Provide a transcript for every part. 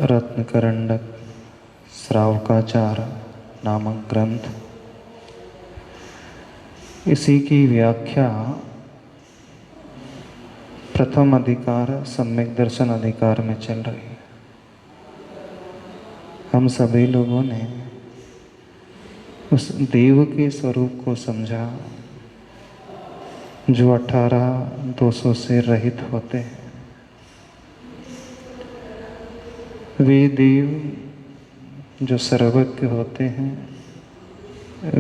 रत्नकरंडक श्रावकाचार नामक ग्रंथ, इसी की व्याख्या प्रथम अधिकार सम्यक दर्शन अधिकार में चल रही है। हम सभी लोगों ने उस देव के स्वरूप को समझा जो 18 से रहित होते हैं। वे देव जो सर्वज्ञ होते हैं,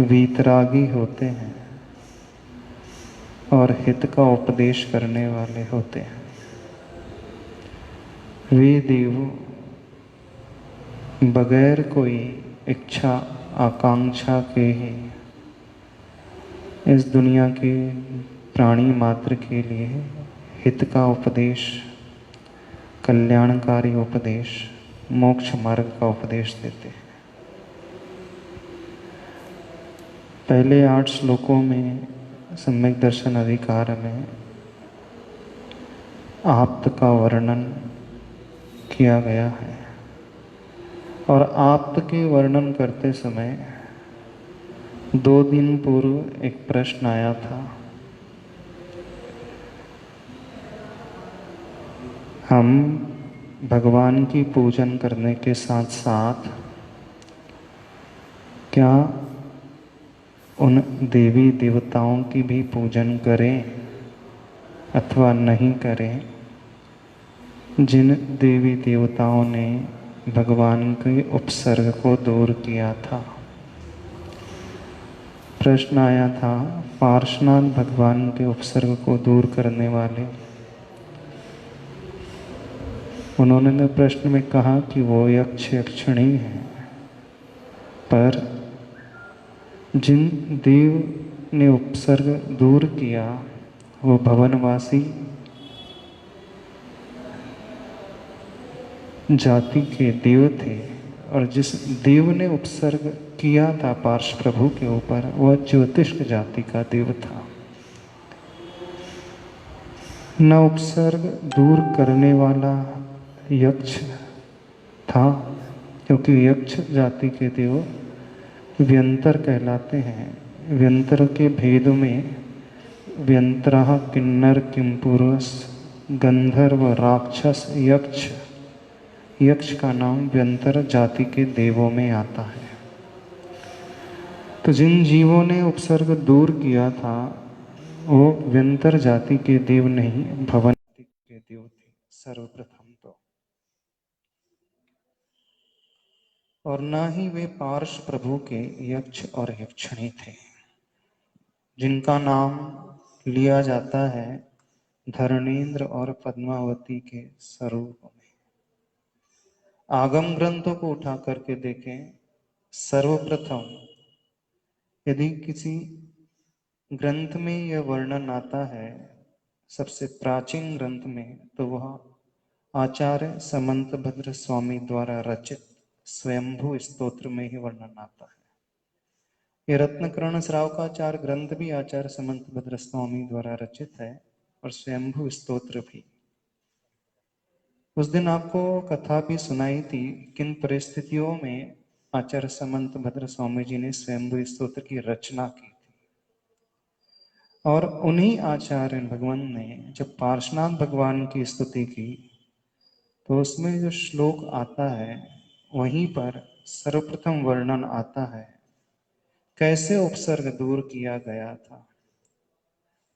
वीतरागी होते हैं और हित का उपदेश करने वाले होते हैं। वे देव बगैर कोई इच्छा आकांक्षा के ही इस दुनिया के प्राणी मात्र के लिए हित का उपदेश, कल्याणकारी उपदेश, मोक्ष मार्ग का उपदेश देते हैं। पहले 8 श्लोकों में सम्यक दर्शन अधिकार में आप्त का वर्णन किया गया है और आप्त के वर्णन करते समय 2 दिन पूर्व एक प्रश्न आया था। हम भगवान की पूजन करने के साथ साथ क्या उन देवी देवताओं की भी पूजन करें अथवा नहीं करें जिन देवी देवताओं ने भगवान के उपसर्ग को दूर किया था। प्रश्न आया था, पार्श्वनाथ भगवान के उपसर्ग को दूर करने वाले, उन्होंने प्रश्न में कहा कि वो यक्ष यक्षिणी हैं, पर जिन देव ने उपसर्ग दूर किया वो भवनवासी जाति के देव थे और जिस देव ने उपसर्ग किया था पार्श्व प्रभु के ऊपर वह ज्योतिष्क जाति का देव था। न उपसर्ग दूर करने वाला यक्ष था, क्योंकि यक्ष जाति के देव व्यंतर कहलाते हैं। व्यंतर के भेद में व्यंतरः किन्नर किंपुरुष गंधर्व राक्षस यक्ष, यक्ष का नाम व्यंतर जाति के देवों में आता है। तो जिन जीवों ने उपसर्ग दूर किया था वो व्यंतर जाति के देव नहीं, भवन जाति के देव थे सर्वप्रथम तो, और न ही वे पार्श्व प्रभु के यक्ष और यक्षिणी थे जिनका नाम लिया जाता है धरणेन्द्र और पद्मावती के स्वरूप में। आगम ग्रंथों को उठा करके देखें, सर्वप्रथम यदि किसी ग्रंथ में यह वर्णन आता है सबसे प्राचीन ग्रंथ में, तो वह आचार्य समंतभद्र स्वामी द्वारा रचित स्वयंभू स्तोत्र में ही वर्णन आता है। यह रत्नकरण श्रावकाचार ग्रंथ भी आचार्य समंतभद्र स्वामी द्वारा रचित है और स्वयंभू स्तोत्र भी। उस दिन आपको कथा भी सुनाई थी किन परिस्थितियों में आचार्य समंतभद्र स्वामी जी ने स्वयंभू स्तोत्र की रचना की थी। और उन्हीं आचार्य भगवान ने जब पार्श्वनाथ भगवान की स्तुति की तो उसमें जो श्लोक आता है वहीं पर सर्वप्रथम वर्णन आता है कैसे उपसर्ग दूर किया गया था।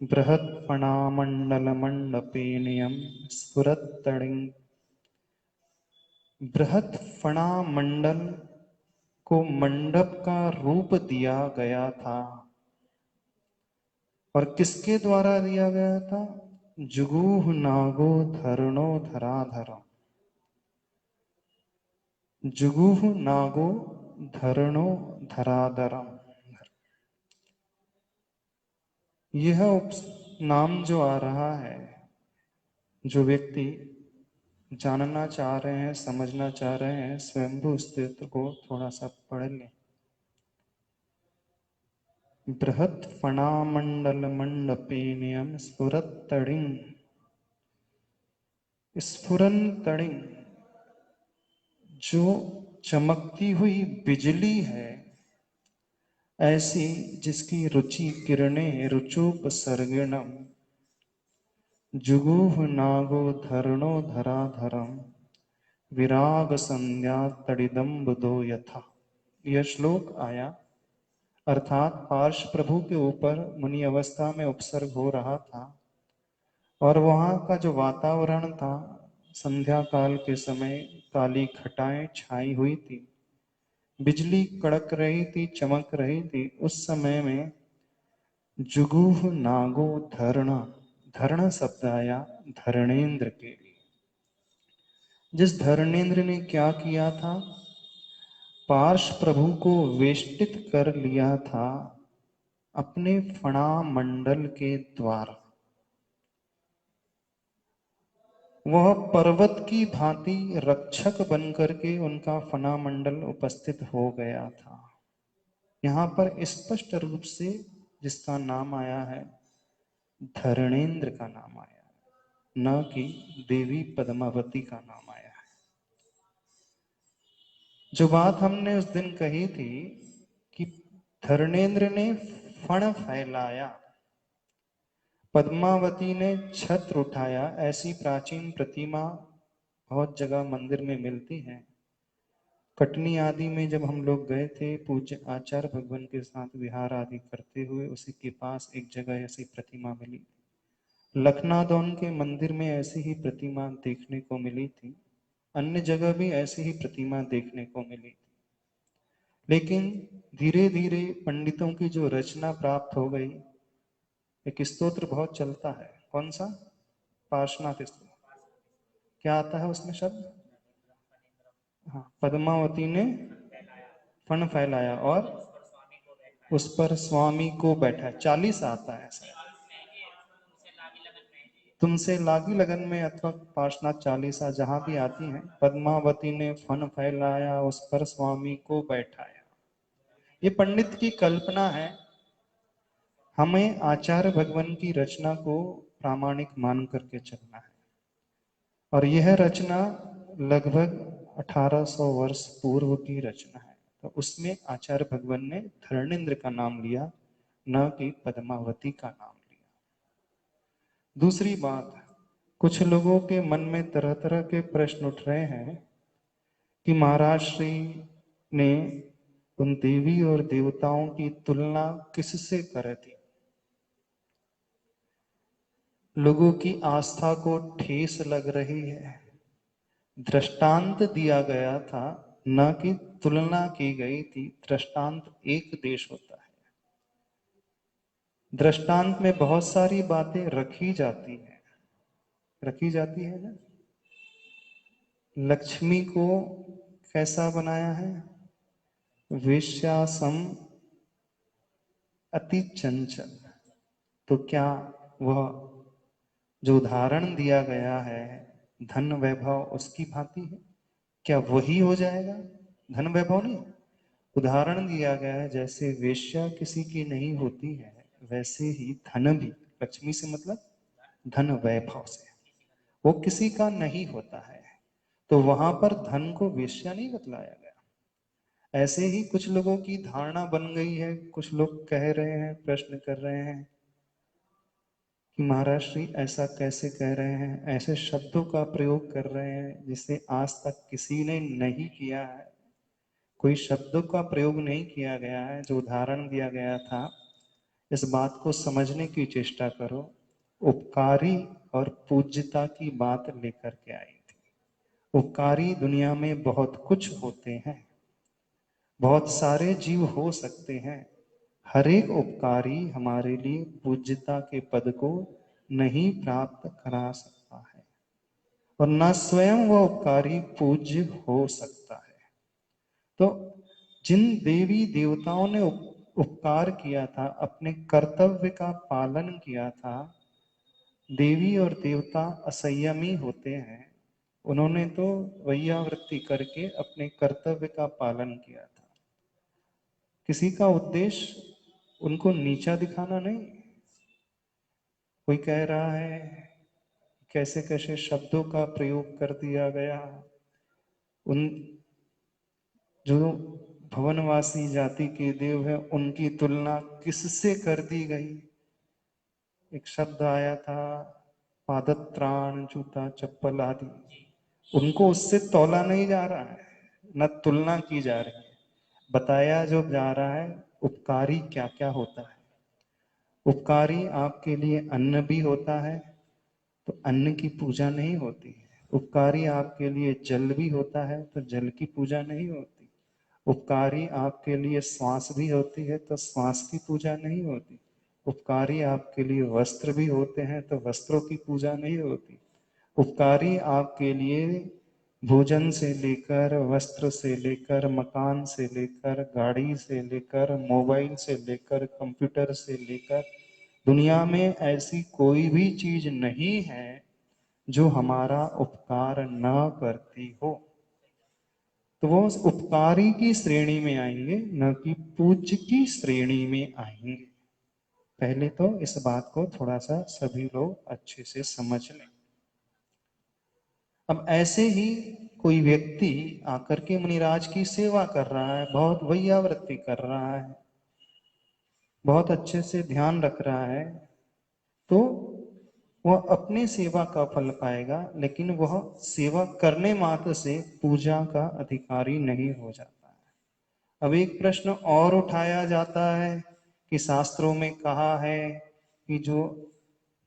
बृहत् फणामंडल मंडपेनियम स्फुरत्तडिंग, बृहत् फणा मंडल को मंडप का रूप दिया गया था और किसके द्वारा दिया गया था? जुगुह नागो धरणो धराधरम, जुगुह नागो धरणो धराधरम। यह नाम जो आ रहा है, जो व्यक्ति जानना चाह रहे हैं, समझना चाह रहे हैं, स्वयंभू स्तोत्र को थोड़ा सा पढ़ लें। बृहत् फणामंडल मंडपेनियम स्फुरत्तडिंग, स्फुरन तडिंग, जो चमकती हुई बिजली है, ऐसी जिसकी रुचि किरणें रुचुप सर्गिणम, जुगुह नागो धरणो धराधरम, विराग संध्या तड़िदम्ब दो यथा। यह श्लोक आया, अर्थात पार्श प्रभु के ऊपर मुनि अवस्था में उपसर्ग हो रहा था और वहां का जो वातावरण था, संध्या काल के समय काली घटाएं छाई हुई थी, बिजली कड़क रही थी, चमक रही थी। उस समय में जुगुह नागो धरणा, धरण शब्द आया धरणेन्द्र के लिए। जिस धरणेन्द्र ने क्या किया था, पार्श प्रभु को वेष्टित कर लिया था अपने फणा मंडल के द्वारा। वह पर्वत की भांति रक्षक बनकर के उनका फणा मंडल उपस्थित हो गया था। यहां पर स्पष्ट रूप से जिसका नाम आया है, धरणेन्द्र का नाम आया है, न कि देवी पद्मावती का नाम आया है। जो बात हमने उस दिन कही थी कि धरणेन्द्र ने फण फैलाया, पद्मावती ने छत्र उठाया, ऐसी प्राचीन प्रतिमा बहुत जगह मंदिर में मिलती है। कटनी आदि में जब हम लोग गए थे पूज्य आचार्य भगवान के साथ विहार आदि करते हुए, उसी के पास एक जगह ऐसी प्रतिमा मिली। लखनादौन के मंदिर में ऐसी ही प्रतिमा देखने को मिली थी, अन्य जगह भी ऐसी ही प्रतिमा देखने को मिली थी। लेकिन धीरे धीरे पंडितों की जो रचना प्राप्त हो गई, एक स्तोत्र बहुत चलता है, कौन सा? पार्श्वनाथ स्तोत्र। क्या आता है उसमें शब्द? हाँ, पद्मावती ने फण फैलाया और उस पर स्वामी को बैठा। 40 आता है ऐसा, तुमसे लागी लगन में, अथवा पार्श्वनाथ 40 जहां भी आती है, पद्मावती ने फन फैलाया उस पर स्वामी को बैठाया। ये पंडित की कल्पना है। हमें आचार्य भगवान की रचना को प्रामाणिक मान करके चलना है, और यह रचना लगभग 1800 वर्ष पूर्व की रचना है। तो उसमें आचार्य भगवान ने धरणेन्द्र का नाम लिया, न कि पद्मावती का नाम लिया। दूसरी बात, कुछ लोगों के मन में तरह तरह के प्रश्न उठ रहे हैं कि महाराज श्री ने उन देवी और देवताओं की तुलना किससे कर दी। लोगों की आस्था को ठेस लग रही है। दृष्टांत दिया गया था, न कि तुलना की गई थी। दृष्टांत एक देश होता है, दृष्टांत में बहुत सारी बातें रखी जाती हैं, रखी जाती है ना। लक्ष्मी को कैसा बनाया है? वेश्यासम अति चंचल। तो क्या वह जो उदाहरण दिया गया है, धन वैभव उसकी भांति है? क्या वही हो जाएगा? धन वैभव नहीं, उदाहरण दिया गया है। जैसे वेश्या किसी की नहीं होती है, वैसे ही धन भी, लक्ष्मी से मतलब धन वैभव से, वो किसी का नहीं होता है। तो वहां पर धन को वेश्या नहीं बतलाया गया। ऐसे ही कुछ लोगों की धारणा बन गई है। कुछ लोग कह रहे हैं, प्रश्न कर रहे हैं कि महाराज श्री ऐसा कैसे कह रहे हैं, ऐसे शब्दों का प्रयोग कर रहे हैं जिसे आज तक किसी ने नहीं किया है। कोई शब्दों का प्रयोग नहीं किया गया है। जो उदाहरण दिया गया था, इस बात को समझने की चेष्टा करो। उपकारी और पूज्यता की बात लेकर के आई थी। उपकारी दुनिया में बहुत कुछ होते हैं, बहुत सारे जीव हो सकते हैं। हर एक उपकारी हमारे लिए पूज्यता के पद को नहीं प्राप्त करा सकता है, और न स्वयं वह उपकारी पूज्य हो सकता है। तो जिन देवी देवताओं ने उपकार किया था, अपने कर्तव्य का पालन किया था, देवी और देवता असंयमी होते हैं, उन्होंने तो वैयावृत्ति करके अपने कर्तव्य का पालन किया था। किसी का उद्देश्य उनको नीचा दिखाना नहीं। कोई कह रहा है कैसे कैसे शब्दों का प्रयोग कर दिया गया, उन जो भवनवासी जाति के देव है उनकी तुलना किससे कर दी गई? एक शब्द आया था, पादत्राण, जूता, चप्पल आदि, उनको उससे तौला नहीं जा रहा है, न तुलना की जा रही है। बताया जो जा रहा है उपकारी क्या क्या होता है। उपकारी आपके लिए अन्न भी होता है, तो अन्न की पूजा नहीं होती है। उपकारी आपके लिए जल भी होता है, तो जल की पूजा नहीं होती। उपकारी आपके लिए श्वास भी होती है, तो श्वास की पूजा नहीं होती। उपकारी आपके लिए वस्त्र भी होते हैं, तो वस्त्रों की पूजा नहीं होती। उपकारी आपके लिए भोजन से लेकर, वस्त्र से लेकर, मकान से लेकर, गाड़ी से लेकर, मोबाइल से लेकर, कंप्यूटर से लेकर, दुनिया में ऐसी कोई भी चीज नहीं है जो हमारा उपकार न करती हो। तो वो उपकारी की श्रेणी में आएंगे, न कि पूज्य की श्रेणी में आएंगे। पहले तो इस बात को थोड़ा सा सभी लोग अच्छे से समझ लें। अब ऐसे ही कोई व्यक्ति आकर के मुनिराज की सेवा कर रहा है, बहुत वैयावृत्ति कर रहा है, बहुत अच्छे से ध्यान रख रहा है, तो वह अपने सेवा का फल पाएगा, लेकिन वह सेवा करने मात्र से पूजा का अधिकारी नहीं हो जाता है। अब एक प्रश्न और उठाया जाता है कि शास्त्रों में कहा है कि जो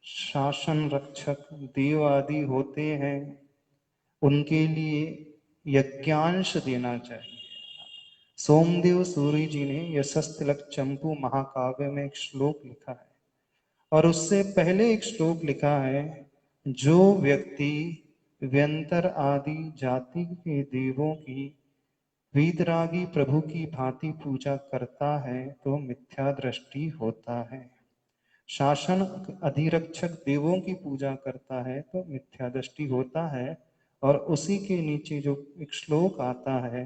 शासन रक्षक देव आदि होते हैं उनके लिए यज्ञांश देना चाहिए। सोमदेव सूरी जी ने यशस्तिलक चंपू महाकाव्य में एक श्लोक लिखा है, और उससे पहले एक श्लोक लिखा है, जो व्यक्ति व्यंतर आदि जाति के देवों की वीतरागी प्रभु की भांति पूजा करता है तो मिथ्या दृष्टि होता है। शासन अधिरक्षक देवों की पूजा करता है तो मिथ्या दृष्टि होता है। और उसी के नीचे जो एक श्लोक आता है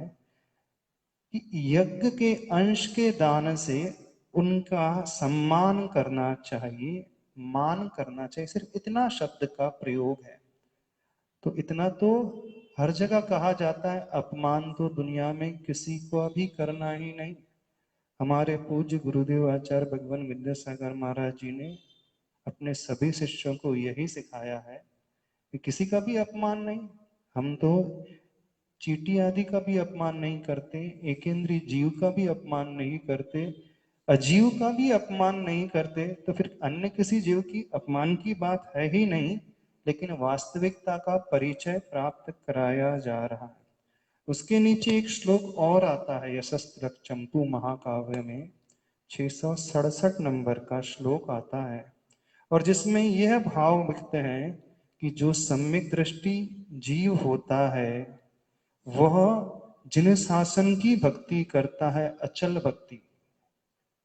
कि यज्ञ के अंश के दान से उनका सम्मान करना चाहिए, मान करना चाहिए, सिर्फ इतना शब्द का प्रयोग है। तो इतना तो हर जगह कहा जाता है, अपमान तो दुनिया में किसी को भी करना ही नहीं। हमारे पूज्य गुरुदेव आचार्य भगवान विद्यासागर महाराज जी ने अपने सभी शिष्यों को यही सिखाया है कि किसी का भी अपमान नहीं। हम तो चींटी आदि का भी अपमान नहीं करते, एकेंद्रीय जीव का भी अपमान नहीं करते, अजीव का भी अपमान नहीं करते, तो फिर अन्य किसी जीव की अपमान की बात है ही नहीं। लेकिन वास्तविकता का परिचय प्राप्त कराया जा रहा है। उसके नीचे एक श्लोक और आता है यशस्त्रक चंपू महाकाव्य में, 667 नंबर का श्लोक आता है, और जिसमें यह भाव लिखते हैं कि जो सम्यक दृष्टि जीव होता है वह जिन शासन की भक्ति करता है, अचल भक्ति।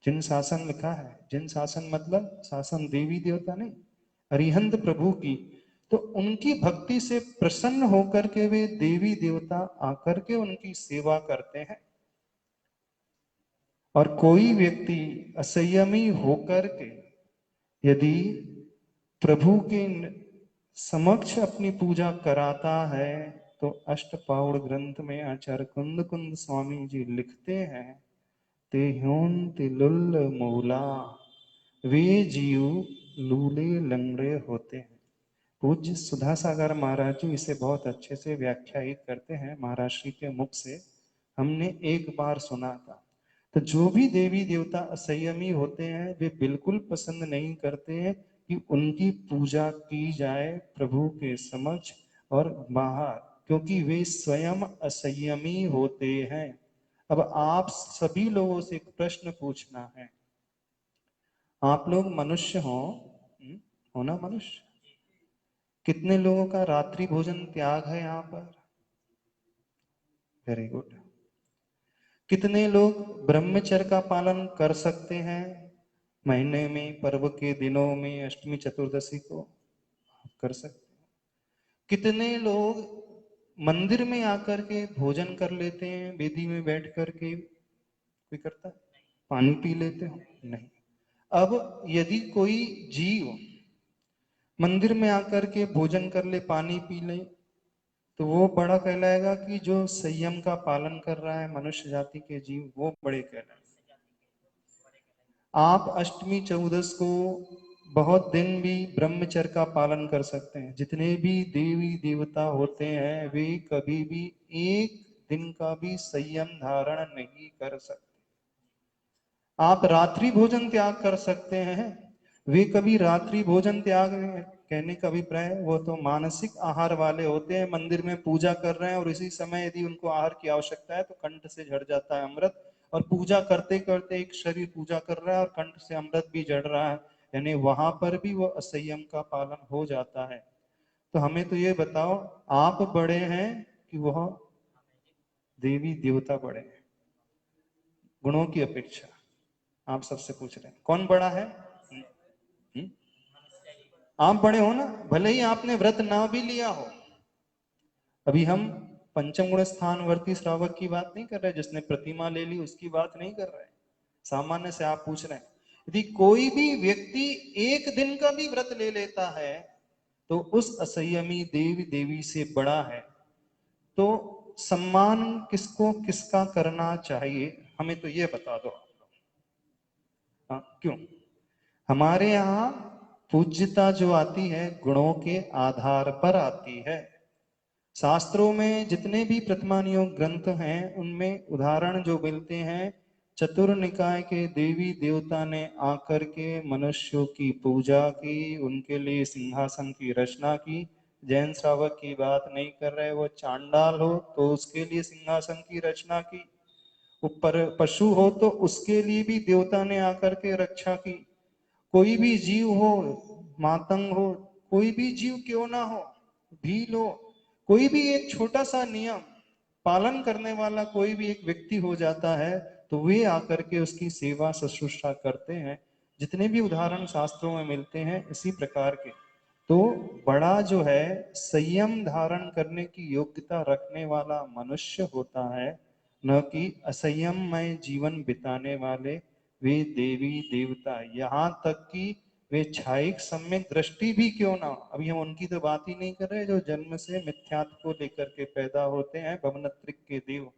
जिन शासन लिखा है, जिन शासन मतलब शासन देवी देवता नहीं, अरिहंत प्रभु की, तो उनकी भक्ति से प्रसन्न होकर के वे देवी देवता आकर के उनकी सेवा करते हैं। और कोई व्यक्ति असंयमी होकर के यदि प्रभु के समक्ष अपनी पूजा कराता है, तो अष्टपाउड़ ग्रंथ में आचार्य कुंद कुंद स्वामी जी लिखते हैं, ते ह्योंति लुल्ल मूला, वे जीव लूले लंगड़े होते हैं। पूज्य सुधा सागर महाराज जी इसे बहुत अच्छे से व्याख्यायित करते हैं महाराज श्री के मुख से, हमने एक बार सुना था। तो जो भी देवी देवता असंयमी होते हैं वे बिल्कुल पसंद नहीं करते हैं कि उनकी पूजा की जाए प्रभु के समक्ष और बाहर, क्योंकि वे स्वयं असंयमी होते हैं। अब आप सभी लोगों से एक प्रश्न पूछना है, आप लोग मनुष्य हो ना मनुष्य? कितने लोगों का रात्रि भोजन त्याग है यहाँ पर? Very good. कितने लोग ब्रह्मचर्य का पालन कर सकते हैं महीने में, पर्व के दिनों में, अष्टमी चतुर्दशी को कर सकते हैं? कितने लोग मंदिर में आकर के भोजन कर लेते हैं, वेदी में बैठ करके कोई करता है? पानी पी लेते हो? नहीं। अब यदि कोई जीव मंदिर में आकर के भोजन कर ले, पानी पी ले, तो वो बड़ा कहलाएगा कि जो संयम का पालन कर रहा है मनुष्य जाति के जीव, वो बड़े कहलाएंगे। आप अष्टमी चौदस को बहुत दिन भी ब्रह्मचर्य का पालन कर सकते हैं। जितने भी देवी देवता होते हैं वे कभी भी एक दिन का भी संयम धारण नहीं कर सकते। आप रात्रि भोजन त्याग कर सकते हैं, वे कभी रात्रि भोजन त्याग, कहने का अभिप्राय वो तो मानसिक आहार वाले होते हैं, मंदिर में पूजा कर रहे हैं और इसी समय यदि उनको आहार की आवश्यकता है तो कंठ से झड़ जाता है अमृत, और पूजा करते करते एक शरीर पूजा कर रहा है और कंठ से अमृत भी झड़ रहा है, यानी वहां पर भी वो असंयम का पालन हो जाता है। तो हमें तो ये बताओ, आप बड़े हैं कि वह देवी देवता बड़े हैं गुणों की अपेक्षा? आप सबसे पूछ रहे हैं कौन बड़ा है? हम्म? आप बड़े हो ना, भले ही आपने व्रत ना भी लिया हो। अभी हम पंचम गुण स्थान वर्ती श्रावक की बात नहीं कर रहे, जिसने प्रतिमा ले ली उसकी बात नहीं कर रहे, सामान्य से आप पूछ रहे हैं। यदि कोई भी व्यक्ति एक दिन का भी व्रत ले लेता है तो उस असंयमी देवी देवी से बड़ा है। तो सम्मान किसको किसका करना चाहिए, हमें तो ये बता दो। हाँ, क्यों? हमारे यहाँ पूज्यता जो आती है गुणों के आधार पर आती है। शास्त्रों में जितने भी प्रतिमानियों ग्रंथ हैं उनमें उदाहरण जो मिलते हैं, चतुर निकाय के देवी देवता ने आकर के मनुष्यों की पूजा की, उनके लिए सिंहासन की रचना की। जैन श्रावक की बात नहीं कर रहे, वो चांडाल हो तो उसके लिए सिंहासन की रचना की, ऊपर पशु हो तो उसके लिए भी देवता ने आकर के रक्षा की। कोई भी जीव हो, मातंग हो, कोई भी जीव क्यों ना हो, भील हो, कोई भी एक छोटा सा नियम पालन करने वाला कोई भी एक व्यक्ति हो जाता है तो वे आकर के उसकी सेवा शुश्रूषा करते हैं। जितने भी उदाहरण शास्त्रों में मिलते हैं इसी प्रकार के। तो बड़ा जो है संयम धारण करने की योग्यता रखने वाला मनुष्य होता है, न कि असंयममय जीवन बिताने वाले वे देवी देवता। यहाँ तक कि वे छायिक सम्यक दृष्टि भी क्यों ना, अभी हम उनकी तो बात ही नहीं कर रहे जो जन्म से मिथ्यात्व को लेकर के पैदा होते हैं, भवनत्रिक के देव,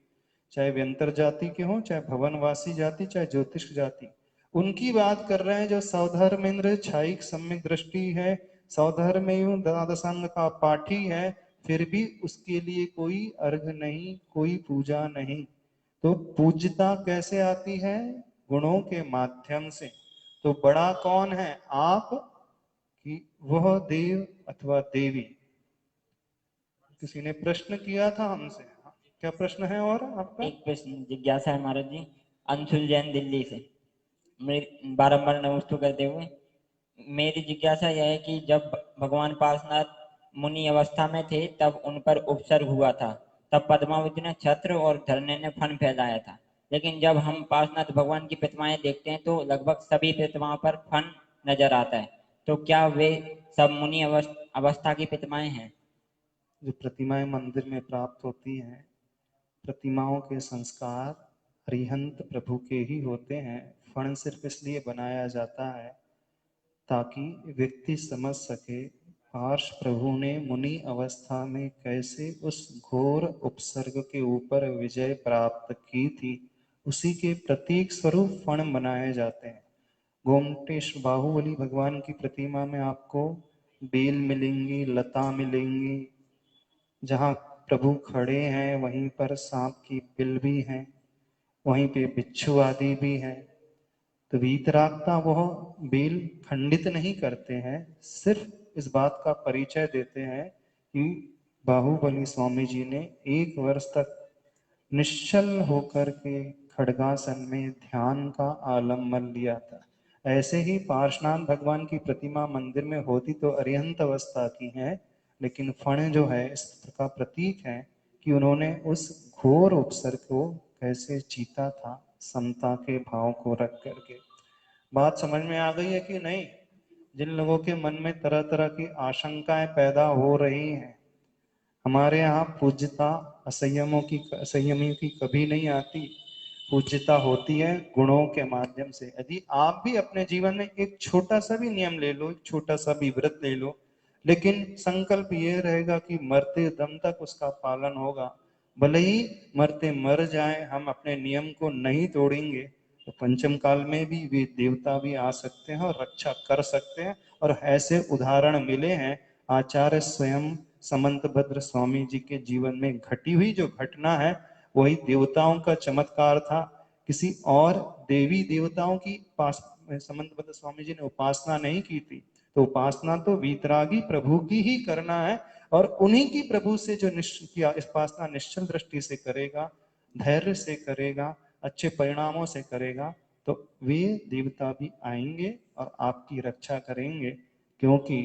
चाहे वे अंतर जाति के हों, चाहे भवनवासी जाति, चाहे ज्योतिष जाति, उनकी बात कर रहे हैं। जो सौधर्मेंद्र छायिक सम्यक दृष्टि है, सौधर्मेयु द्वादशांग का पाठी है, फिर भी उसके लिए कोई अर्घ नहीं, कोई पूजा नहीं। तो पूज्यता कैसे आती है? गुणों के माध्यम से। तो बड़ा कौन है, आप कि वह देव अथवा देवी? किसी ने प्रश्न किया था हमसे, क्या प्रश्न है और आपका? एक प्रश्न जिज्ञासा है महाराज जी, अंशुल जैन दिल्ली से। मेरी बारंबार नमस्ते करते हुए मेरी जिज्ञासा यह है कि जब भगवान पार्श्वनाथ मुनि अवस्था में थे तब उन पर उपसर्ग हुआ था, तब पद्मावती ने छत्र और धरने ने फन फैलाया था। लेकिन जब हम पार्श्वनाथ भगवान की प्रतिमाएं देखते हैं तो लगभग सभी प्रतिमाओं पर फन नजर आता है, तो क्या वे सब मुनि अवस्था की प्रतिमाएं हैं? जो प्रतिमाएं मंदिर में प्राप्त होती हैं, प्रतिमाओं के संस्कार अरिहंत प्रभु के ही होते हैं। फण सिर्फ इसलिए बनाया जाता है ताकि व्यक्ति समझ सके पार्श प्रभु ने मुनि अवस्था में कैसे उस घोर उपसर्ग के ऊपर विजय प्राप्त की थी, उसी के प्रतीक स्वरूप फण बनाए जाते हैं। गोमटेश बाहुबली भगवान की प्रतिमा में आपको बेल मिलेंगी, लता मिलेंगी, जहाँ प्रभु खड़े हैं वहीं पर सांप की बिल भी है, वहीं पे बिच्छू आदि भी है। तो वीतरागता वह बेल खंडित नहीं करते हैं, सिर्फ इस बात का परिचय देते हैं कि बाहुबली स्वामी जी ने 1 वर्ष तक निश्चल होकर के खड़गासन में ध्यान का आलम्बन लिया था। ऐसे ही पार्श्वनाथ भगवान की प्रतिमा मंदिर में होती तो अरिहंत अवस्था की है, लेकिन फण जो है इसका प्रतीक है कि उन्होंने उस घोर उपसर्ग को कैसे जीता था, समता के भाव को रख करके। बात समझ में आ गई है कि नहीं? जिन लोगों के मन में तरह तरह की आशंकाएं पैदा हो रही हैं, हमारे यहाँ पूज्यता असंयमियों की कभी नहीं आती। पूज्यता होती है गुणों के माध्यम से। यदि आप भी अपने जीवन में एक छोटा सा भी नियम ले लो, एक छोटा सा भी व्रत ले लो, लेकिन संकल्प ये रहेगा कि मरते दम तक उसका पालन होगा। भले ही मरते मर जाएं, हम अपने नियम को नहीं तोड़ेंगे तो पंचम काल में भी वे देवता भी आ सकते हैं और रक्षा कर सकते हैं। और ऐसे उदाहरण मिले हैं आचार्य स्वयं समंतभद्र स्वामी जी के जीवन में घटी हुई जो घटना है वही देवताओं का चमत्कार था। किसी और देवी देवताओं की पास समंतभद्र स्वामी जी ने उपासना नहीं की थी। तो उपासना तो वीतरागी प्रभु की ही करना है और उन्हीं की प्रभु से जो उपासना निश्चल दृष्टि से करेगा, धैर्य से करेगा, अच्छे परिणामों से करेगा तो वे देवता भी आएंगे और आपकी रक्षा करेंगे। क्योंकि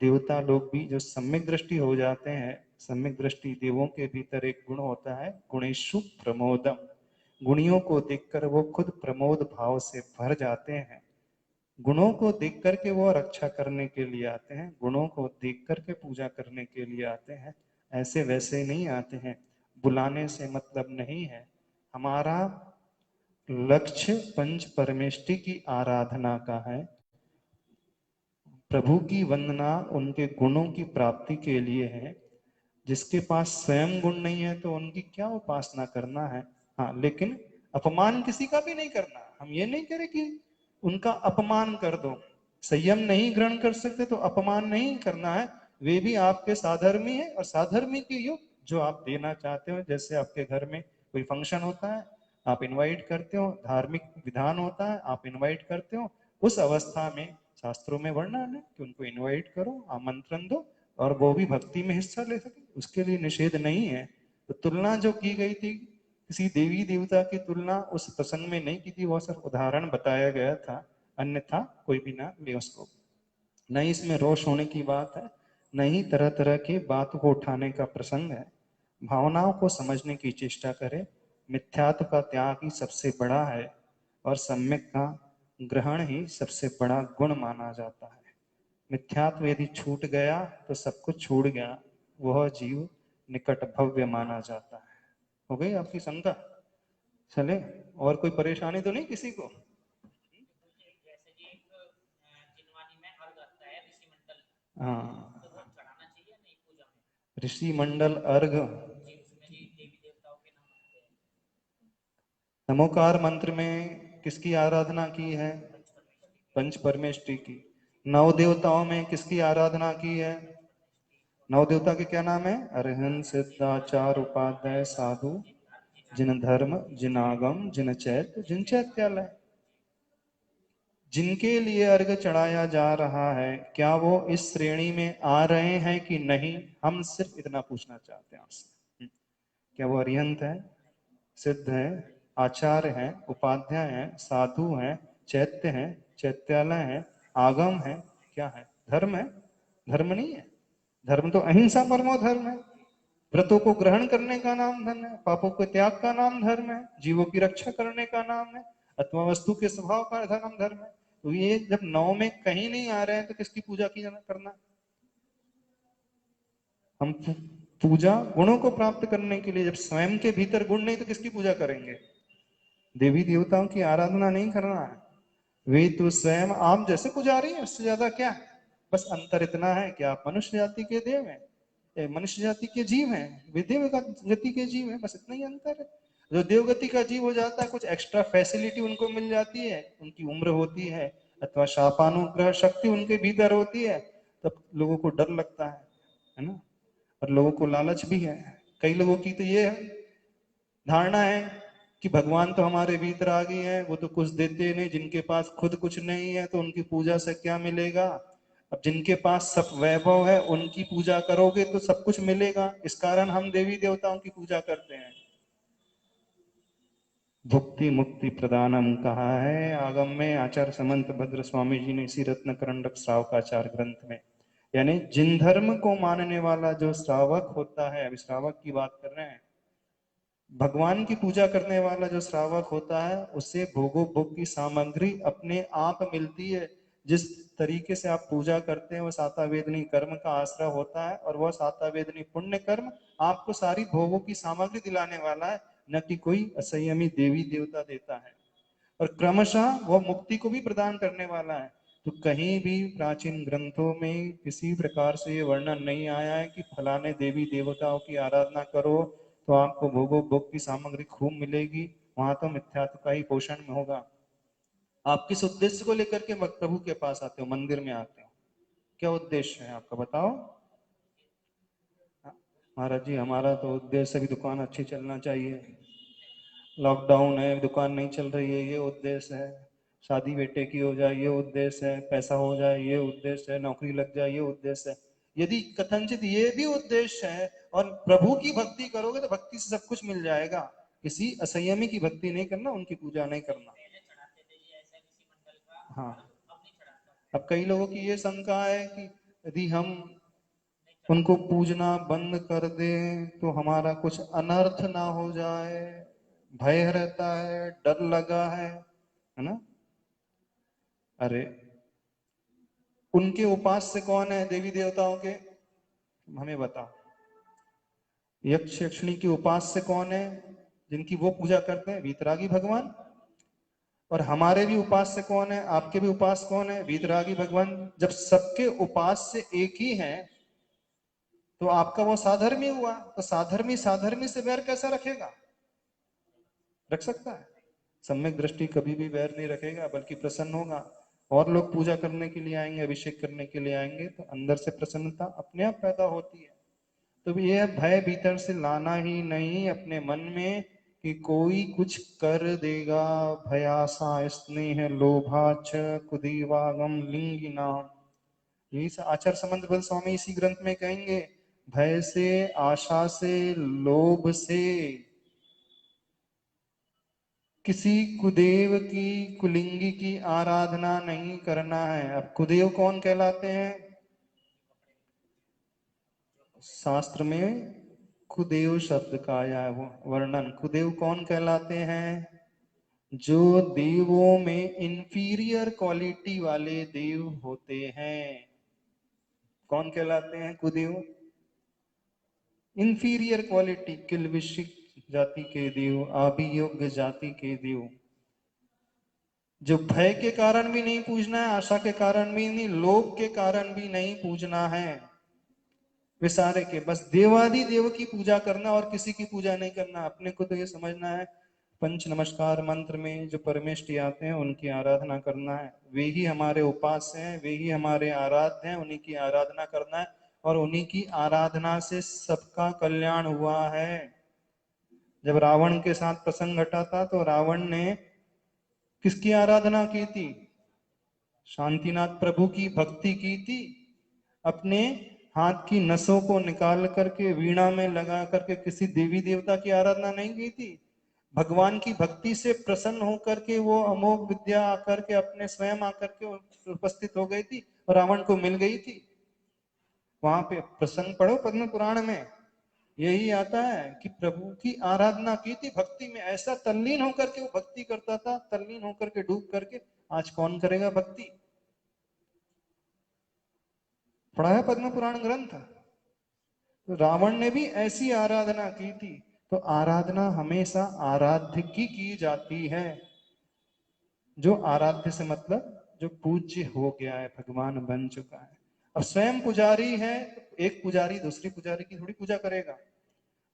देवता लोग भी जो सम्यक दृष्टि हो जाते हैं, सम्यक दृष्टि देवों के भीतर एक गुण होता है गुणेशु प्रमोदम। गुणियों को देखकर वो खुद प्रमोद भाव से भर जाते हैं। गुणों को देख करके वो रक्षा करने के लिए आते हैं, गुणों को देख करके पूजा करने के लिए आते हैं, ऐसे वैसे नहीं आते हैं। बुलाने से मतलब नहीं है। हमारा लक्ष्य पंच परमेष्टि की आराधना का है, प्रभु की वंदना उनके गुणों की प्राप्ति के लिए है। जिसके पास स्वयं गुण नहीं है तो उनकी क्या उपासना करना है। हाँ, लेकिन अपमान किसी का भी नहीं करना। हम ये नहीं करें कि उनका अपमान कर दो। संयम नहीं ग्रहण कर सकते तो अपमान नहीं करना है। वे भी आपके साधर्मी है और साधर्मी के युग जो आप देना चाहते हो, जैसे आपके घर में कोई फंक्शन होता है आप इनवाइट करते हो, धार्मिक विधान होता है आप इनवाइट करते हो, उस अवस्था में शास्त्रों में वर्णन है कि उनको इनवाइट करो, आमंत्रण दो और वो भी भक्ति में हिस्सा ले सके, उसके लिए निषेध नहीं है। तो तुलना जो की गई थी किसी देवी देवता की तुलना उस प्रसंग में नहीं की थी, वो सिर्फ उदाहरण बताया गया था, अन्यथा कोई भी ना ले उसको। नहीं इसमें रोष होने की बात है, नहीं तरह तरह की बात को उठाने का प्रसंग है। भावनाओं को समझने की चेष्टा करें। मिथ्यात्व का त्याग ही सबसे बड़ा है और सम्यक का ग्रहण ही सबसे बड़ा गुण माना जाता है। मिथ्यात्व यदि छूट गया तो सब कुछ छूट गया, वह जीव निकट भव्य माना जाता है। हो गई आपकी शंका? चले, और कोई परेशानी तो नहीं किसी को? हाँ, ऋषि मंडल अर्घ नमोकार मंत्र में किसकी आराधना की है? पंच परमेष्टि की। नव देवताओं में किसकी आराधना की है? नव देवता के क्या नाम है? अरहंत सिद्धाचार उपाध्याय साधु जिन धर्म जिन आगम जिन चैत्य जिन चैत्यालय। जिनके लिए अर्घ चढ़ाया जा रहा है क्या वो इस श्रेणी में आ रहे हैं कि नहीं, हम सिर्फ इतना पूछना चाहते हैं आपसे। क्या वो अरिहंत है, सिद्ध है, आचार्य है, उपाध्याय है, साधु है, चैत्य है, चैत्यालय है, आगम है, क्या है? धर्म है? धर्म नहीं है। धर्म तो अहिंसा परमो धर्म है। व्रतों को ग्रहण करने का नाम धर्म है, पापों के त्याग का नाम धर्म है, जीवों की रक्षा करने का नाम है, अथवा वस्तु के स्वभाव का धर्म धर्म है। तो ये जब नौ में कहीं नहीं आ रहे हैं तो किसकी पूजा की जाना करना? हम पूजा गुणों को प्राप्त करने के लिए, जब स्वयं के भीतर गुण नहीं तो किसकी पूजा करेंगे? देवी देवताओं की आराधना नहीं करना है। वे तो स्वयं आप जैसे पुजारी हैं, उससे ज्यादा क्या है? बस अंतर इतना है कि आप मनुष्य जाति के देव हैं, मनुष्य जाति के जीव हैं, वे देव गति के जीव हैं, बस इतना ही अंतर है। जो देवगति का जीव हो जाता है कुछ एक्स्ट्रा फैसिलिटी उनको मिल जाती है, उनकी उम्र होती है अथवा शापानुग्रह शक्ति उनके भीतर होती है, तब लोगों को डर लगता है ना। और लोगों को लालच भी है। कई लोगों की तो ये धारणा है कि भगवान तो हमारे भीतर आ गए हैं, वो तो कुछ देते नहीं, जिनके पास खुद कुछ नहीं है तो उनकी पूजा से क्या मिलेगा। अब जिनके पास सब वैभव है उनकी पूजा करोगे तो सब कुछ मिलेगा, इस कारण हम देवी देवताओं की पूजा करते हैं। भुक्ति मुक्ति प्रदानम कहा है आगम में आचार्य समंत भद्र स्वामी जी ने इसी रत्न करंडक श्रावकाचार ग्रंथ में। यानी जिन धर्म को मानने वाला जो श्रावक होता है, अभी श्रावक की बात कर रहे हैं, भगवान की पूजा करने वाला जो श्रावक होता है उसे भोगो भोग की सामग्री अपने आप मिलती है। जिस तरीके से आप पूजा करते हैं वो सातावेदनी कर्म का आश्रय होता है और वह सातावेदनी पुण्य कर्म आपको सारी भोगों की सामग्री दिलाने वाला है, न कि कोई असंयमी देवी देवता देता है। और क्रमशः वह मुक्ति को भी प्रदान करने वाला है। तो कहीं भी प्राचीन ग्रंथों में किसी प्रकार से ये वर्णन नहीं आया है कि फलाने देवी देवताओं की आराधना करो तो आपको भोगो भोग की सामग्री खूब मिलेगी। वहां तो मिथ्यात्व का ही पोषण में होगा। आप किस उद्देश्य को लेकर के प्रभु के पास आते हो, मंदिर में आते हो, क्या उद्देश्य है आपका बताओ। महाराज जी हमारा तो उद्देश्य अभी दुकान अच्छी चलना चाहिए, लॉकडाउन है दुकान नहीं चल रही है ये उद्देश्य है, शादी बेटे की हो जाए ये उद्देश्य है, पैसा हो जाए ये उद्देश्य है, नौकरी लग जाए ये उद्देश्य है। यदि कथनचित ये भी उद्देश्य है और प्रभु की भक्ति करोगे तो भक्ति से सब कुछ मिल जाएगा। किसी असंयमी की भक्ति नहीं करना, उनकी पूजा नहीं करना। हाँ, अब कई लोगों की ये शंका है कि यदि हम उनको पूजना बंद कर दें तो हमारा कुछ अनर्थ ना हो जाए, भय रहता है, डर लगा है ना। अरे उनके उपास्य कौन है देवी देवताओं के, हमें बताओ। यक्ष यक्षिणी की उपास्य कौन है जिनकी वो पूजा करते हैं, वीतरागी भगवान। और हमारे भी उपास्य कौन है, आपके भी उपास्य कौन है, वीतरागी भगवान। जब सबके उपास्य एक ही हैं तो आपका वो साधर्मी हुआ, तो साधर्मी साधर्मी से वैर कैसा रखेगा, रख सकता है। सम्यक दृष्टि कभी भी वैर नहीं रखेगा बल्कि प्रसन्न होगा। और लोग पूजा करने के लिए आएंगे, अभिषेक करने के लिए आएंगे तो अंदर से प्रसन्नता अपने आप पैदा होती है। तो ये भय भीतर से लाना ही नहीं अपने मन में कि कोई कुछ कर देगा। भयासा स्नेह लोभाच कुदीवागम लिंगी नाम, यही आचार्य संबंध बल स्वामी इसी ग्रंथ में कहेंगे। भय से, आशा से, लोभ से किसी कुदेव की, कुलिंगी की आराधना नहीं करना है। अब कुदेव कौन कहलाते हैं, शास्त्र में कुदेव शब्द का आया है वो वर्णन। कुदेव कौन कहलाते हैं, जो देवों में इंफीरियर क्वालिटी वाले देव होते हैं। कौन कहलाते हैं कुदेव, इंफीरियर क्वालिटी, किल्बिषिक जाति के देव, अभियोग्य जाति के देव। जो भय के कारण भी नहीं पूजना है, आशा के कारण भी नहीं, लोभ के कारण भी नहीं पूजना है। वे सारे के बस देवादि देव की पूजा करना और किसी की पूजा नहीं करना। अपने को तो ये समझना है पंच नमस्कार मंत्र में जो परमेष्टि आते हैं उनकी आराधना करना है। वे ही हमारे उपास्य हैं, वे ही हमारे आराध्य हैं, उन्हीं की आराधना करना है। और उन्हीं की आराधना से सबका कल्याण हुआ है। जब रावण के साथ प्रसंग घटा था तो रावण ने किसकी आराधना की थी, शांतिनाथ प्रभु की भक्ति की थी। अपने हाथ की नसों को निकाल करके वीणा में लगा करके किसी देवी देवता की आराधना नहीं की थी। भगवान की भक्ति से प्रसन्न होकर के वो अमोघ विद्या आकर के अपने स्वयं आकर के उपस्थित हो गई थी और रावण को मिल गई थी। वहां पे प्रसंग पढ़ो पद्म पुराण में, यही आता है कि प्रभु की आराधना की थी भक्ति में, ऐसा तल्लीन होकर के वो भक्ति करता था, तल्लीन होकर के डूब करके। आज कौन करेगा भक्ति, पढ़ा है पद्म पुराण ग्रंथ। तो रावण ने भी ऐसी आराधना की थी। तो आराधना हमेशा आराध्य की जाती है। जो आराध्य से मतलब जो पूज्य हो गया है, भगवान बन चुका है। अब स्वयं पुजारी है, एक पुजारी दूसरी पुजारी की थोड़ी पूजा करेगा।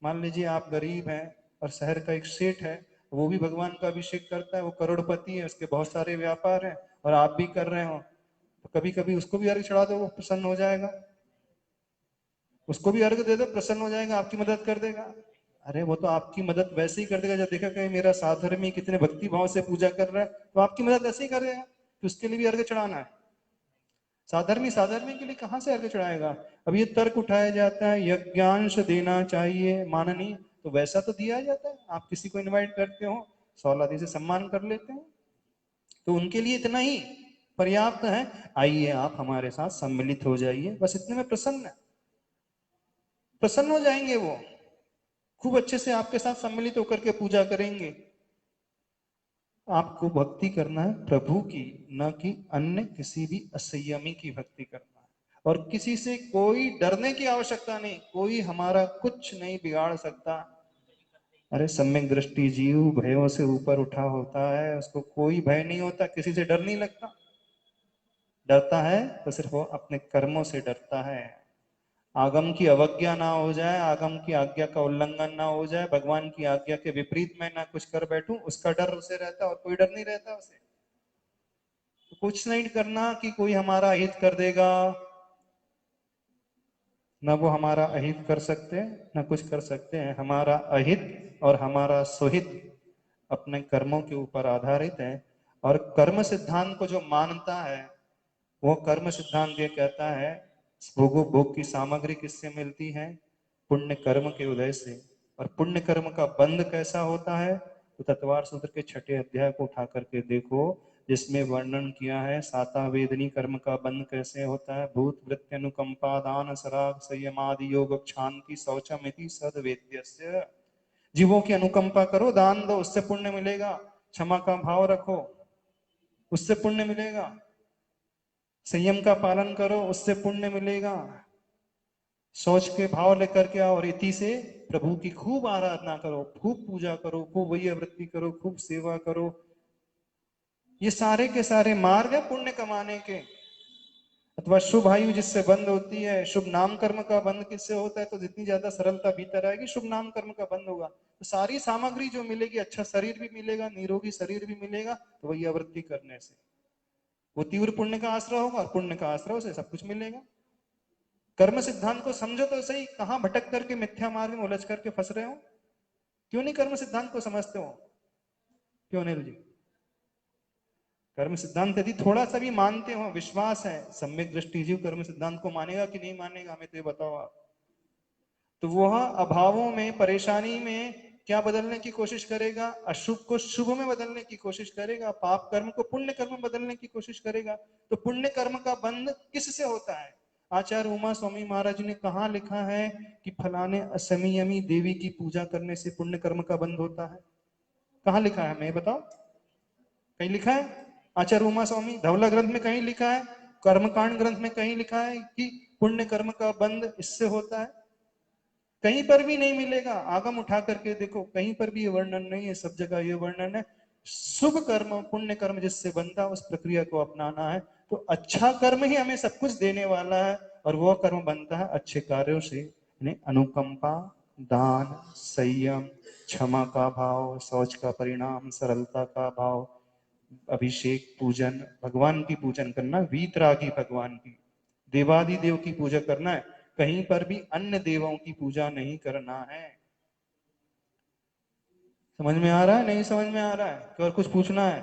मान लीजिए आप गरीब हैं और शहर का एक सेठ है, वो भी भगवान का अभिषेक करता है, वो करोड़पति है, उसके बहुत सारे व्यापार हैं और आप भी कर रहे हो, तो कभी कभी उसको भी अर्घ चढ़ा दो, वो प्रसन्न हो जाएगा। उसको भी अर्घ दे दो, प्रसन्न हो जाएगा, आपकी मदद कर देगा। अरे वो तो आपकी मदद वैसे ही कर देगा जब देखा कि मेरा साधर्मी कितने भक्ति भाव से पूजा कर रहा है, तो आपकी मदद ऐसे ही करेगा। तो उसके लिए भी अर्घ चढ़ाना है। साधर्मी साधर्मी के लिए कहां से अर्घ चढ़ाएगा। अब ये तर्क उठाया जाता है यज्ञांश देना चाहिए माननीय, तो वैसा तो दिया जाता है। आप किसी को इनवाइट करते हो, सौलादी से सम्मान कर लेते हैं, तो उनके लिए इतना ही पर्याप्त है। आइए आप हमारे साथ सम्मिलित हो जाइए, बस इतने में प्रसन्न प्रसन्न हो जाएंगे। वो खूब अच्छे से आपके साथ सम्मिलित होकर के पूजा करेंगे। आपको भक्ति करना है प्रभु की, न कि अन्य किसी भी असंयमी की भक्ति करना है। और किसी से कोई डरने की आवश्यकता नहीं, कोई हमारा कुछ नहीं बिगाड़ सकता। अरे सम्यक दृष्टि जीव भयों से ऊपर उठा होता है, उसको कोई भय नहीं होता, किसी से डर नहीं लगता। डरता है तो सिर्फ वो अपने कर्मों से डरता है। आगम की अवज्ञा ना हो जाए, आगम की आज्ञा का उल्लंघन ना हो जाए, भगवान की आज्ञा के विपरीत मैं ना कुछ कर बैठूं, उसका डर उसे रहता है और कोई डर नहीं रहता उसे। तो कुछ नहीं करना कि कोई हमारा हित कर देगा, ना वो हमारा अहित कर सकते हैं ना कुछ कर सकते हैं। हमारा अहित और हमारा सुहित अपने कर्मों के ऊपर आधारित है। और कर्म सिद्धांत को जो मानता है वो कर्म सिद्धांत ये कहता है भोगो भोग की सामग्री किससे मिलती है, पुण्य कर्म के उदय से। और पुण्य कर्म का बंध कैसा होता है, तो तत्वार सूत्र के 6 अध्याय को उठा करके देखो, जिसमें वर्णन किया है साता वेदनी कर्म का बंध कैसे होता है। भूत वृत्ति अनुकंपा दान सराग संयमादि योग क्षांति शौचमिति सदवेद्यस्य। जीवों की अनुकंपा करो, दान दो, उससे पुण्य मिलेगा। क्षमा का भाव रखो, उससे पुण्य मिलेगा। संयम का पालन करो, उससे पुण्य मिलेगा। सोच के भाव लेकर के आओ और इति से प्रभु की खूब आराधना करो, खूब पूजा करो, खूब वही वृत्ति करो, खूब सेवा करो। ये सारे के सारे मार्ग है पुण्य कमाने के। अथवा शुभ आयु जिससे बंद होती है, शुभ नाम कर्म का बंद किससे होता है, तो जितनी ज्यादा सरलता भीतर आएगी शुभ नाम कर्म का बंद होगा। तो सारी सामग्री जो मिलेगी, अच्छा शरीर भी मिलेगा, निरोगी शरीर भी मिलेगा, तो वही आवृत्ति करने से वो तीव्र पुण्य का आश्रय होगा और पुण्य का आश्रय से सब कुछ मिलेगा। कर्म सिद्धांत को समझो तो सही, कहां भटक करके मिथ्या मार्ग में उलझ करके फंस रहे हो। क्यों नहीं कर्म सिद्धांत को समझते हो, क्यों अनिल जी? कर्म सिद्धांत यदि थोड़ा सा भी मानते हो, विश्वास है, सम्यक दृष्टि जीव कर्म सिद्धांत को मानेगा कि नहीं मानेगा, हमें तो ये बताओ आप। तो वह अभावों में, परेशानी में क्या बदलने की कोशिश करेगा, अशुभ को शुभ में बदलने की कोशिश करेगा, पाप कर्म को पुण्य कर्म में बदलने की कोशिश करेगा। तो पुण्य कर्म का बंध किससे होता है? आचार्य उमा स्वामी महाराज जी ने कहा लिखा है कि फलाने असंयमी देवी की पूजा करने से पुण्य कर्म का बंध होता है? कहाँ लिखा है, मैं बताओ, कहीं लिखा है? आचार्य उमा स्वामी धवला ग्रंथ में कहीं लिखा है? कर्मकांड ग्रंथ में कहीं लिखा है कि पुण्य कर्म का बंध इससे होता है? कहीं पर भी नहीं मिलेगा। आगम उठा करके देखो, कहीं पर भी ये वर्णन नहीं है। सब जगह ये वर्णन है शुभ कर्म पुण्य कर्म जिससे बनता है उस प्रक्रिया को अपनाना है। तो अच्छा कर्म ही हमें सब कुछ देने वाला है और वो कर्म बनता है अच्छे कार्यों से, यानी अनुकंपा, दान, संयम, क्षमा का भाव, शौच का परिणाम, सरलता का भाव, अभिषेक, पूजन, भगवान की पूजन करना, वीतरागी भगवान की, देवादि देव की पूजा करना है। कहीं पर भी अन्य देवों की पूजा नहीं करना है। समझ में आ रहा है, नहीं समझ में आ रहा है? और कुछ पूछना है?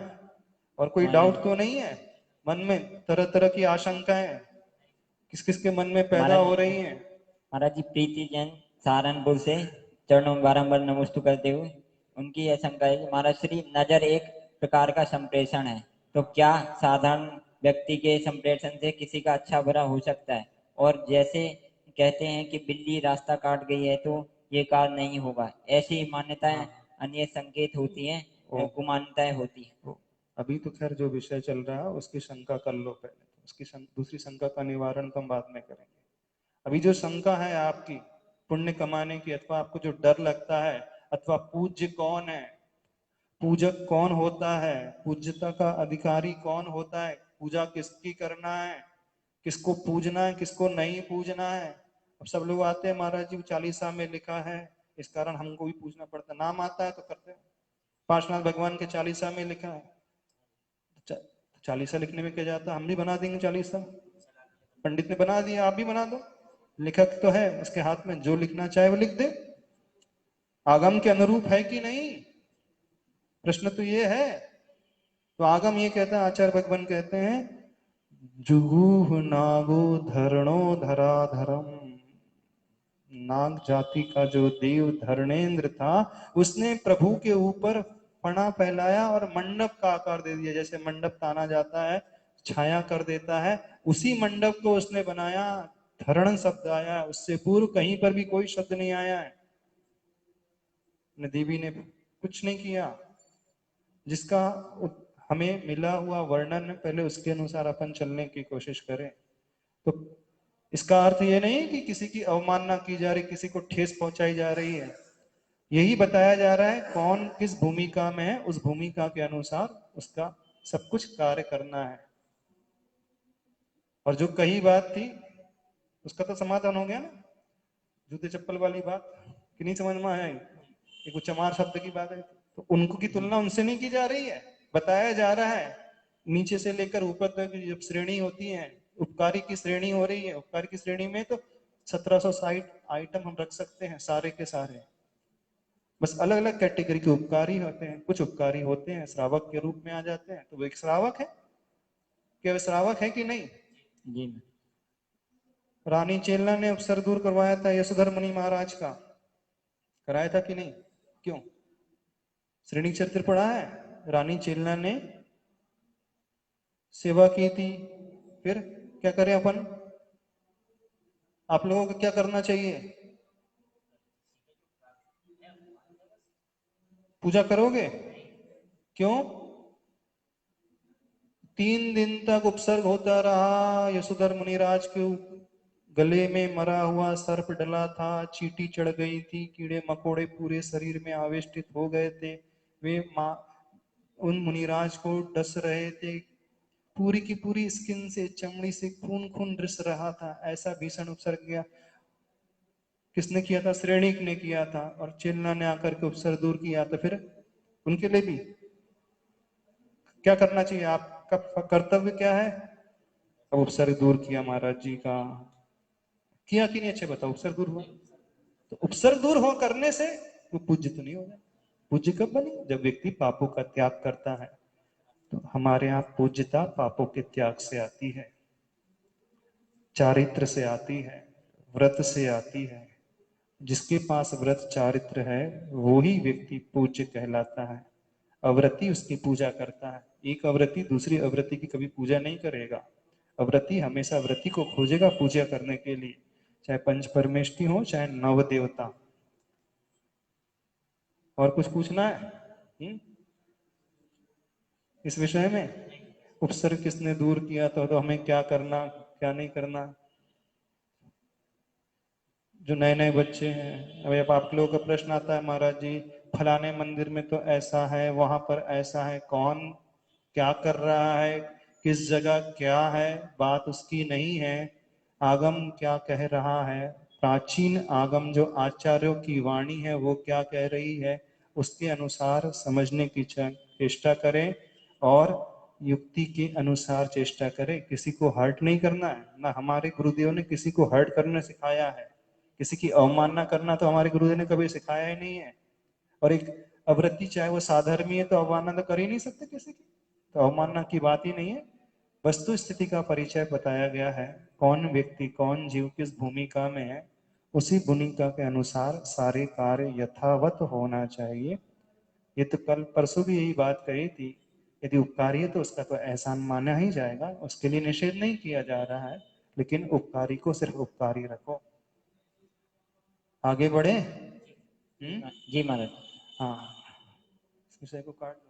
और कोई महाराज डाउट तो नहीं है मन में? तरह तरह की आशंकाएं किस किस के मन में पैदा महाराज हो रही हैं? महाराज जी प्रीति जैन सहारनपुर से चरणों में बारंबार नमस्ते करते हुए, उनकी यह शंका है कि महाराज श्री नजर एक प्रकार का संप्रेषण है, तो क्या साधारण व्यक्ति के संप्रेषण से किसी का अच्छा बुरा हो सकता है? और जैसे कहते हैं कि बिल्ली रास्ता काट गई है तो ये कार्य नहीं होगा, ऐसी मान्यताएं अन्य संकेत होती हैं, ओ, कुमान्यताएं होती हैं। ओ, अभी तो खैर जो विषय चल रहा है उसकी शंका कर लो पहले, तो उसकी दूसरी शंका का निवारण तो हम बाद में करेंगे। अभी जो शंका है आपकी पुण्य कमाने की, अथवा आपको जो डर लगता है, अथवा पूज्य कौन है, पूजक कौन होता है, पूज्यता का अधिकारी कौन होता है, पूजा किसकी करना है, किसको पूजना है, किसको नहीं पूजना है। अब सब लोग आते हैं महाराज जी चालीसा में लिखा है, इस कारण हमको भी पूछना पड़ता है। नाम आता है तो करते हैं। पार्श्वनाथ भगवान के चालीसा में लिखा है, चालीसा लिखने में क्या जाता है, हम भी बना देंगे चालीसा। पंडित ने बना दिया, आप भी बना दो। लेखक तो है, उसके हाथ में जो लिखना चाहे वो लिख दे। आगम के अनुरूप है कि नहीं, प्रश्न तो ये है। तो आगम ये कहता है, आचार्य भगवान कहते हैं, जुगुह नागो धरणो धराधरम। नाग जाति का जो देव धर्णेंद्र था, उसने प्रभु के ऊपर फणा फैलाया और मंडप का आकार दे दिया। जैसे मंडप ताना जाता है, छाया कर देता है, उसी मंडप को उसने बनाया। धरण शब्द आया, उससे पूर्व कहीं पर भी कोई शब्द नहीं आया है। देवी ने कुछ नहीं किया। जिसका हमें मिला हुआ वर्णन पहले उसके अनुसार अपन चलने की कोशिश करें। तो इसका अर्थ ये नहीं कि किसी की अवमानना की जा रही, किसी को ठेस पहुंचाई जा रही है। यही बताया जा रहा है कौन किस भूमिका में है, उस भूमिका के अनुसार उसका सब कुछ कार्य करना है। और जो कही बात थी उसका तो समाधान हो गया ना, जूते चप्पल वाली बात कि नहीं समझ में आया, ये कुछ चमार शब्द की बात है। तो उनको की तुलना उनसे नहीं की जा रही है, बताया जा रहा है नीचे से लेकर ऊपर तक जब श्रेणी होती है, उपकारी की श्रेणी हो रही है, उपकारी की श्रेणी में तो 1760 आइटम हम रख सकते हैं सारे के सारे, बस अलग अलग कैटेगरी के उपकारी होते हैं। कुछ उपकारी होते हैं श्रावक के रूप में आ जाते हैं, तो वो एक श्रावक है, क्या वे श्रावक है कि नहीं? जी रानी चेलना ने अवसर दूर करवाया था यशोधर मुनि महाराज का, कराया था कि नहीं? क्यों? श्रेणी चरित्र पढ़ा है, रानी चेलना ने सेवा की थी। फिर क्या करें अपन, आप लोगों को क्या करना चाहिए? पूजा करोगे? क्यों? 3 दिन तक उपसर्ग होता रहा, यशोधर मुनिराज के गले में मरा हुआ सर्प डला था, चींटी चढ़ गई थी, कीड़े मकोड़े पूरे शरीर में आवेष्टित हो गए थे, वे मां उन मुनिराज को डस रहे थे, पूरी की पूरी स्किन से चमड़ी से खून खून रिस रहा था, ऐसा भीषण उपसर्ग किया। किसने किया था? श्रेणिक ने किया था, और चिल्ला ने आकर के उपसर्ग दूर किया। तो फिर उनके लिए भी क्या करना चाहिए? आपका कर्तव्य क्या है? अब उपसर्ग दूर किया महाराज जी का, किया कि नहीं? अच्छे बताओ, उपसर्ग दूर हुआ तो उपसर्ग दूर हो करने से वो पूज्य तो नहीं होगा। पूज्य कब बने? जब व्यक्ति पापों का त्याग करता है। तो हमारे यहाँ पूज्यता पापों के त्याग से आती है, चारित्र से आती है, व्रत से आती है। जिसके पास व्रत चारित्र है वो ही व्यक्ति पूज्य कहलाता है। अव्रति उसकी पूजा करता है, एक अव्रति दूसरी अव्रति की कभी पूजा नहीं करेगा। अव्रति हमेशा व्रति को खोजेगा पूजा करने के लिए, चाहे पंच परमेष्टि हो चाहे नव देवता। और कुछ पूछना है इस विषय में? उपसर्ग किसने दूर किया था, तो हमें क्या करना क्या नहीं करना? जो नए नए बच्चे हैं, अब आप लोगों का प्रश्न आता है महाराज जी फलाने मंदिर में तो ऐसा है, वहां पर ऐसा है, कौन क्या कर रहा है, किस जगह क्या है, बात उसकी नहीं है, आगम क्या कह रहा है, प्राचीन आगम जो आचार्यों की वाणी है वो क्या कह रही है, उसके अनुसार समझने की चेष्टा करें और युक्ति के अनुसार चेष्टा करें। किसी को हर्ट नहीं करना है, ना हमारे गुरुदेव ने किसी को हर्ट करना सिखाया है, किसी की अवमानना करना तो हमारे गुरुदेव ने कभी सिखाया ही नहीं है। और एक अवृत्ति चाहे वो साधर्मी है तो अवमानना तो कर ही नहीं सकते किसी की, तो अवमानना की बात ही नहीं है। वस्तु स्थिति का परिचय बताया गया है, कौन व्यक्ति कौन जीव किस भूमिका में है, उसी भूमिका के अनुसार सारे कार्य यथावत होना चाहिए। ये तो कल परसों भी यही बात कही थी, यदि उपकारी है तो उसका तो एहसान माना ही जाएगा, उसके लिए निषेध नहीं किया जा रहा है, लेकिन उपकारी को सिर्फ उपकारी रखो। आगे बढ़े? जी महाराज। हाँ, इस विषय को काट दो।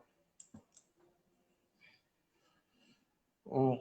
ओ